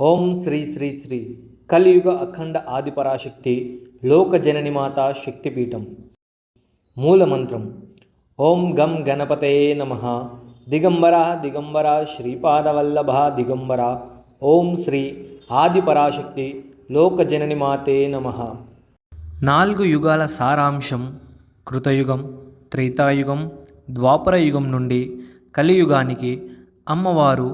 ఓం శ్రీ శ్రీ శ్రీ కలియుగ అఖండ ఆదిపరాశక్తి లోక జనని మాత శక్తిపీఠం. మూలమంత్రం ఓం గం గణపతయే నమః. దిగంబర దిగంబర శ్రీపాదవల్లభ దిగంబర. ఓం శ్రీ ఆదిపరాశక్తి లోక జనని మాతే నమః. 4 యుగాల సారాంశం కృతయుగం, త్రేతాయుగం, ద్వాపరయుగం నుండి కలియుగానికి అమ్మవారు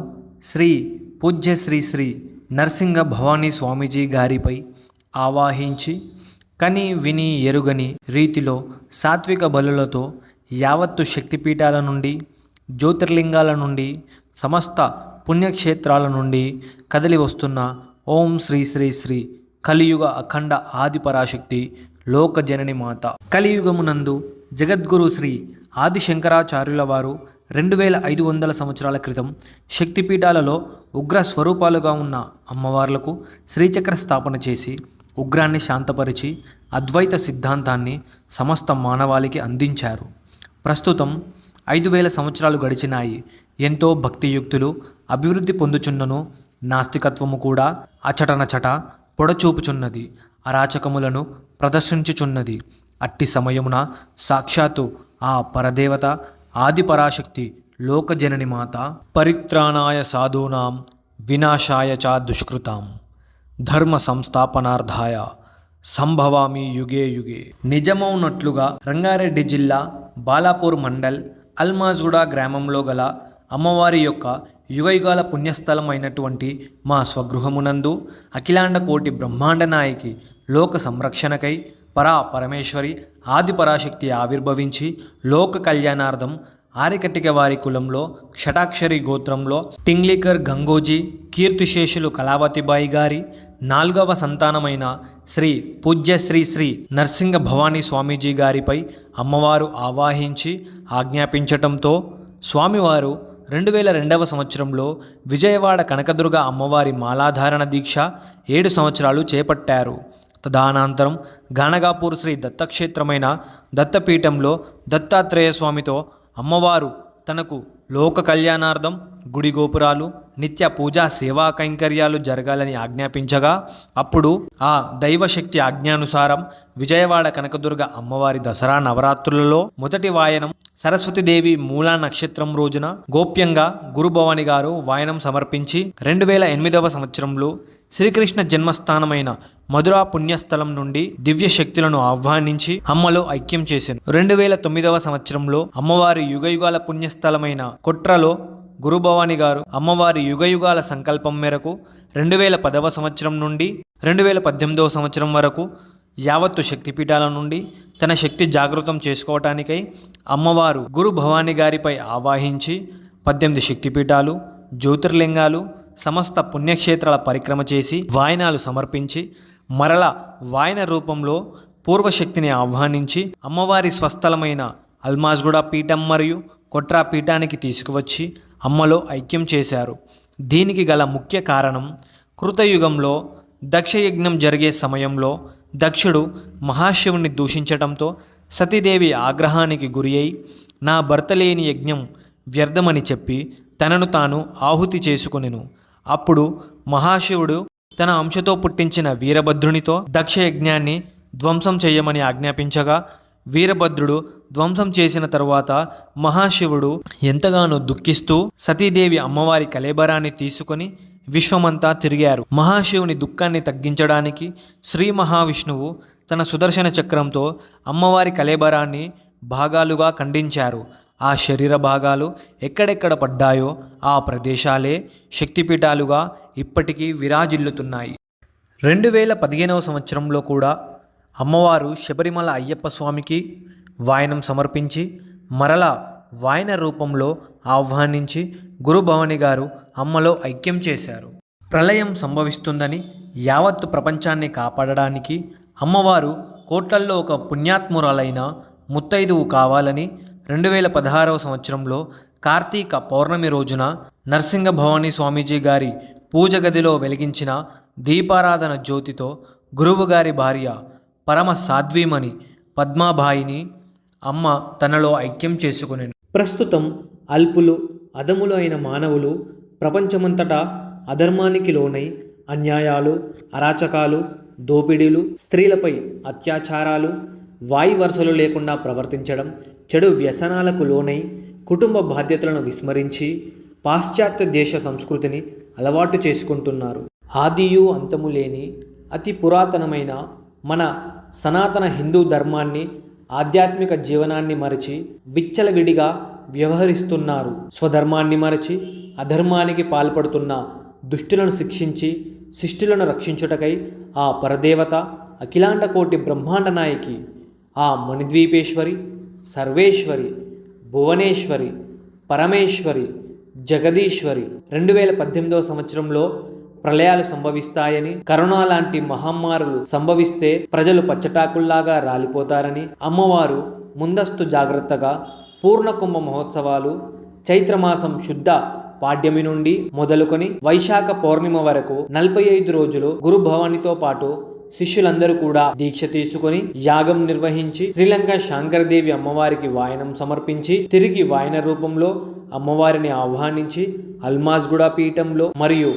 శ్రీ పూజ్య శ్రీ శ్రీ నరసింగ భవానీ స్వామీజీ గారిపై ఆవాహించి కని విని ఎరుగని రీతిలో సాత్విక బలులతో యావత్తు శక్తిపీఠాల నుండి, జ్యోతిర్లింగాల నుండి, సమస్త పుణ్యక్షేత్రాల నుండి కదిలి వస్తున్న ఓం శ్రీ శ్రీ శ్రీ కలియుగ అఖండ ఆదిపరాశక్తి లోక జనని మాత. కలియుగమునందు జగద్గురు శ్రీ ఆదిశంకరాచార్యుల వారు 2500 సంవత్సరాల క్రితం శక్తిపీఠాలలో ఉగ్ర స్వరూపాలుగా ఉన్న అమ్మవార్లకు శ్రీచక్ర స్థాపన చేసి ఉగ్రాన్ని శాంతపరిచి అద్వైత సిద్ధాంతాన్ని సమస్త మానవాళికి అందించారు. ప్రస్తుతం 5000 సంవత్సరాలు గడిచినాయి. ఎంతో భక్తియుక్తులు అభివృద్ధి పొందుచున్నను నాస్తికత్వము కూడా అచటనచట పొడచూపుచున్నది, అరాచకములను ప్రదర్శించుచున్నది. అట్టి సమయమున సాక్షాత్తు ఆ పరదేవత ఆదిపరాశక్తి లోకజనని మాత పరిత్రాణాయ సాధూనాం వినాశాయ చ దుష్కృతాం ధర్మ సంస్థాపనార్థాయ సంభవామి యుగే యుగే. నిజమౌనట్లుగా రంగారెడ్డి జిల్లా బాలాపూర్ మండల్ అల్మాజ్గూడ గ్రామంలో గల అమ్మవారి యొక్క యుగయుగాల పుణ్యస్థలం అయినటువంటి మా స్వగృహమునందు అఖిలాండ కోటి బ్రహ్మాండ నాయకి లోక సంరక్షణకై పరమేశ్వరి ఆదిపరాశక్తి ఆవిర్భవించి లోక కళ్యాణార్థం ఆరికట్టిక వారి కులంలో షటాక్షరి గోత్రంలో టింగ్లికర్ గంగోజీ కీర్తిశేషులు కళావతిబాయి గారి 4వ సంతానమైన శ్రీ పూజ్య శ్రీ శ్రీ నరసింగ భవానీ స్వామీజీ గారిపై అమ్మవారు ఆవాహించి ఆజ్ఞాపించటంతో స్వామివారు 2002వ సంవత్సరంలో విజయవాడ కనకదుర్గ అమ్మవారి మాలాధారణ దీక్ష 7 సంవత్సరాలు చేపట్టారు. తదనంతరం గాణగాపూర్ శ్రీ దత్తక్షేత్రమైన దత్తపీఠంలో దత్తాత్రేయ స్వామితో అమ్మవారు తనకు లోక కళ్యాణార్థం గుడి గోపురాలు, నిత్య పూజా సేవా కైంకర్యాలు జరగాలని ఆజ్ఞాపించగా అప్పుడు ఆ దైవశక్తి ఆజ్ఞానుసారం విజయవాడ కనకదుర్గ అమ్మవారి దసరా నవరాత్రులలో మొదటి వాయనం సరస్వతీదేవి మూలా నక్షత్రం రోజున గోప్యంగా గురుభవాని గారు వాయనం సమర్పించి 2008వ సంవత్సరంలో శ్రీకృష్ణ జన్మస్థానమైన మధురా పుణ్యస్థలం నుండి దివ్య శక్తులను ఆహ్వానించి అమ్మలో ఐక్యం చేశాను. 2009వ సంవత్సరంలో అమ్మవారి యుగయుగాల పుణ్యస్థలమైన కొట్రలో గురుభవాని గారు అమ్మవారి యుగయుగాల సంకల్పం మేరకు 2010వ సంవత్సరం నుండి 2018వ సంవత్సరం వరకు యావత్తు శక్తిపీఠాల నుండి తన శక్తి జాగృతం చేసుకోవటానికై అమ్మవారు గురు భవాని గారిపై ఆవాహించి 18 శక్తిపీఠాలు, జ్యోతిర్లింగాలు, సమస్త పుణ్యక్షేత్రాల పరిక్రమ చేసి వాయనాలు సమర్పించి మరల వాయన రూపంలో పూర్వశక్తిని ఆహ్వానించి అమ్మవారి స్వస్థలమైన అల్మాజ్గూడ పీఠం మరియు కొట్రా పీఠానికి తీసుకువచ్చి అమ్మలో ఐక్యం చేశారు. దీనికి గల ముఖ్య కారణం కృతయుగంలో దక్షయజ్ఞం జరిగే సమయంలో దక్షుడు మహాశివుని దూషించటంతో సతీదేవి ఆగ్రహానికి గురి అయి నా భర్త లేని యజ్ఞం వ్యర్థమని చెప్పి తనను తాను ఆహుతి చేసుకొనెను. అప్పుడు మహాశివుడు తన అంశతో పుట్టించిన వీరభద్రునితో దక్షయజ్ఞాన్ని ధ్వంసం చేయమని ఆజ్ఞాపించగా వీరభద్రుడు ధ్వంసం చేసిన తరువాత మహాశివుడు ఎంతగానో దుఃఖిస్తూ సతీదేవి అమ్మవారి కళేబరాన్ని తీసుకొని విశ్వమంతా తిరిగారు. మహాశివుని దుఃఖాన్ని తగ్గించడానికి శ్రీ మహావిష్ణువు తన సుదర్శన చక్రంతో అమ్మవారి కళేబరాన్ని భాగాలుగా ఖండించారు. ఆ శరీర భాగాలు ఎక్కడెక్కడ పడ్డాయో ఆ ప్రదేశాలే శక్తిపీఠాలుగా ఇప్పటికీ విరాజిల్లుతున్నాయి. 2015వ సంవత్సరంలో కూడా అమ్మవారు శబరిమల అయ్యప్ప స్వామికి వాయనం సమర్పించి మరలా వాయన రూపంలో ఆహ్వానించి గురుభవాని గారు అమ్మలో ఐక్యం చేశారు. ప్రళయం సంభవిస్తుందని యావత్తు ప్రపంచాన్ని కాపాడడానికి అమ్మవారు కోట్లల్లో ఒక పుణ్యాత్మురాలైన ముత్తైదువు కావాలని 2016వ సంవత్సరంలో కార్తీక పౌర్ణమి రోజున నరసింగ భవానీ స్వామీజీ గారి పూజ గదిలో వెలిగించిన దీపారాధన జ్యోతితో గురువుగారి భార్య పరమ సాధ్వీమణి పద్మాబాయిని అమ్మ తనలో ఐక్యం చేసుకునేను. ప్రస్తుతం అల్పులు అధములు అయిన మానవులు ప్రపంచమంతటా అధర్మానికి లోనై అన్యాయాలు, అరాచకాలు, దోపిడీలు, స్త్రీలపై అత్యాచారాలు, వాయి వరుసలు లేకుండా ప్రవర్తించడం, చెడు వ్యసనాలకు లోనై కుటుంబ బాధ్యతలను విస్మరించి పాశ్చాత్య దేశ సంస్కృతిని అలవాటు చేసుకుంటున్నారు. ఆదియు అంతము లేని అతి పురాతనమైన మన సనాతన హిందూ ధర్మాన్ని, ఆధ్యాత్మిక జీవనాన్ని మరచి విచ్చలవిడిగా వ్యవహరిస్తున్నారు. స్వధర్మాన్ని మరచి అధర్మానికి పాల్పడుతున్న దుష్టులను శిక్షించి శిష్టులను రక్షించుటకై ఆ పరదేవత అఖిలాండ కోటి బ్రహ్మాండ నాయకి, ఆ మణిద్వీపేశ్వరి, సర్వేశ్వరి, భువనేశ్వరి, పరమేశ్వరి, జగదీశ్వరి 2018వ సంవత్సరంలో ప్రళయాలు సంభవిస్తాయని, కరోనా లాంటి మహమ్మారులు సంభవిస్తే ప్రజలు పచ్చటాకుల్లాగా రాలిపోతారని అమ్మవారు ముందస్తు జాగ్రత్తగా పూర్ణకుంభ మహోత్సవాలు చైత్రమాసం శుద్ధ పాడ్యమి నుండి మొదలుకొని వైశాఖ పౌర్ణిమ వరకు 45 రోజులు గురు భవానితో పాటు శిష్యులందరూ కూడా దీక్ష తీసుకొని యాగం నిర్వహించి శ్రీలంక శాంకరదేవి అమ్మవారికి వాయనం సమర్పించి తిరిగి వాయన రూపంలో అమ్మవారిని ఆహ్వానించి అల్మాజ్గూడ పీఠంలో మరియు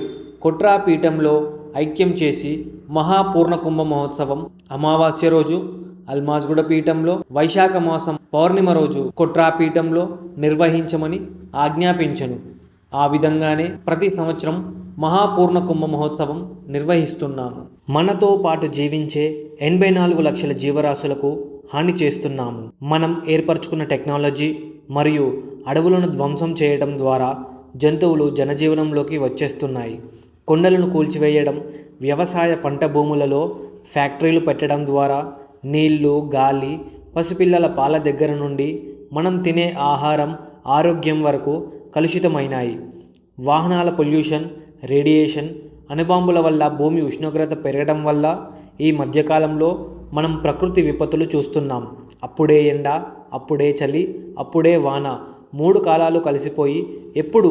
కొట్రా పీఠంలో ఐక్యం చేసి మహాపూర్ణకుంభ మహోత్సవం అమావాస్య రోజు అల్మాజ్గూడ పీఠంలో, వైశాఖ మాసం పౌర్ణిమ రోజు కొట్రా పీఠంలో నిర్వహించమని ఆజ్ఞాపించను. ఆ విధంగానే ప్రతి సంవత్సరం మహాపూర్ణకుంభ మహోత్సవం నిర్వహిస్తున్నాము. మనతో పాటు జీవించే 84 లక్షల జీవరాశులకు హాని చేస్తున్నాము. మనం ఏర్పరచుకున్న టెక్నాలజీ మరియు అడవులను ధ్వంసం చేయడం ద్వారా జంతువులు జనజీవనంలోకి వచ్చేస్తున్నాయి. కొండలను కూల్చివేయడం, వ్యవసాయ పంట భూములలో ఫ్యాక్టరీలు పెట్టడం ద్వారా నీళ్లు, గాలి, పసిపిల్లల పాల దగ్గర నుండి మనం తినే ఆహారం, ఆరోగ్యం వరకు కలుషితమైనాయి. వాహనాల పొల్యూషన్, రేడియేషన్, అణుబాంబుల వల్ల భూమి ఉష్ణోగ్రత పెరగడం వల్ల ఈ మధ్యకాలంలో మనం ప్రకృతి విపత్తులు చూస్తున్నాం. అప్పుడే ఎండ, అప్పుడే చలి, అప్పుడే వాన, 3 కాలాలు కలిసిపోయి ఎప్పుడు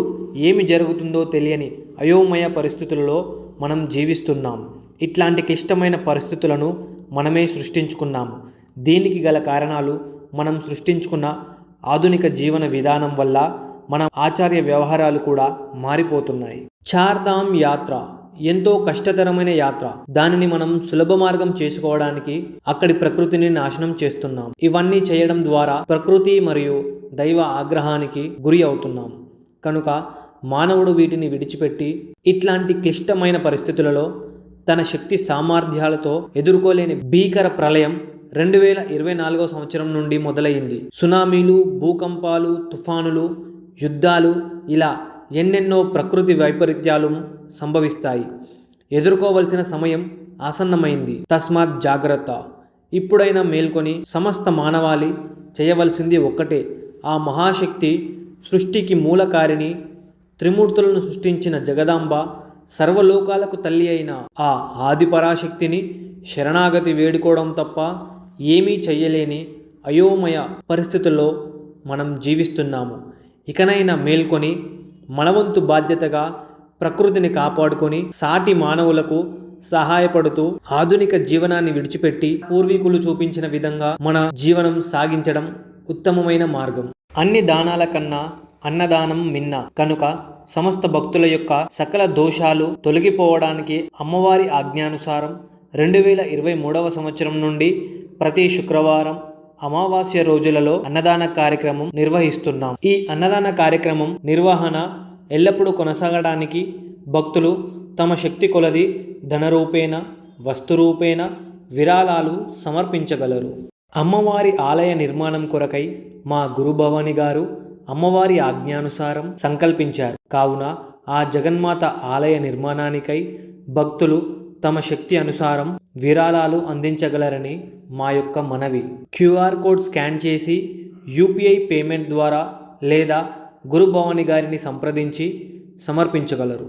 ఏమి జరుగుతుందో తెలియని అయోమయ పరిస్థితులలో మనం జీవిస్తున్నాం. ఇట్లాంటి క్లిష్టమైన పరిస్థితులను మనమే సృష్టించుకున్నాము. దీనికి గల కారణాలు మనం సృష్టించుకున్న ఆధునిక జీవన విధానం వల్ల మన ఆచార్య వ్యవహారాలు కూడా మారిపోతున్నాయి. చార్ధామ్ యాత్ర ఎంతో కష్టతరమైన యాత్ర. దానిని మనం సులభ మార్గం చేసుకోవడానికి అక్కడి ప్రకృతిని నాశనం చేస్తున్నాం. ఇవన్నీ చేయడం ద్వారా ప్రకృతి మరియు దైవ ఆగ్రహానికి గురి అవుతున్నాం. కనుక మానవుడు వీటిని విడిచిపెట్టి ఇట్లాంటి క్లిష్టమైన పరిస్థితులలో తన శక్తి సామర్థ్యాలతో ఎదుర్కోలేని భీకర ప్రళయం 2024వ సంవత్సరం నుండి మొదలైంది. సునామీలు, భూకంపాలు, తుఫానులు, యుద్ధాలు, ఇలా ఎన్నెన్నో ప్రకృతి వైపరీత్యాలు సంభవిస్తాయి. ఎదుర్కోవలసిన సమయం ఆసన్నమైంది. తస్మాత్ జాగ్రత్త. ఇప్పుడైనా మేల్కొని సమస్త మానవాళి చేయవలసింది ఒక్కటే. ఆ మహాశక్తి, సృష్టికి మూలకారిణి, త్రిమూర్తులను సృష్టించిన జగదాంబ, సర్వలోకాలకు తల్లి అయిన ఆ ఆదిపరాశక్తిని శరణాగతి వేడుకోవడం తప్ప ఏమీ చెయ్యలేని అయోమయ పరిస్థితుల్లో మనం జీవిస్తున్నాము. ఇకనైనా మేల్కొని మనవంతు బాధ్యతగా ప్రకృతిని కాపాడుకొని సాటి మానవులకు సహాయపడుతూ ఆధునిక జీవనాన్ని విడిచిపెట్టి పూర్వీకులు చూపించిన విధంగా మన జీవనం సాగించడం ఉత్తమమైన మార్గం. అన్ని దానాల కన్నా అన్నదానం మిన్న. కనుక సమస్త భక్తుల యొక్క సకల దోషాలు తొలగిపోవడానికి అమ్మవారి ఆజ్ఞానుసారం 2023వ సంవత్సరం నుండి ప్రతి శుక్రవారం అమావాస్య రోజులలో అన్నదాన కార్యక్రమం నిర్వహిస్తున్నాం. ఈ అన్నదాన కార్యక్రమం నిర్వహణ ఎల్లప్పుడూ కొనసాగడానికి భక్తులు తమ శక్తి కొలది ధనరూపేణ, వస్తురూపేణ విరాళాలు సమర్పించగలరు. అమ్మవారి ఆలయ నిర్మాణం కొరకై మా గురుభవాని గారు అమ్మవారి ఆజ్ఞానుసారం సంకల్పించారు. కావున ఆ జగన్మాత ఆలయ నిర్మాణానికై భక్తులు తమ శక్తి అనుసారం విరాళాలు అందించగలరని మా యొక్క మనవి. QR కోడ్ స్కాన్ చేసి UPI పేమెంట్ ద్వారా లేదా గురుభవాని గారిని సంప్రదించి సమర్పించగలరు.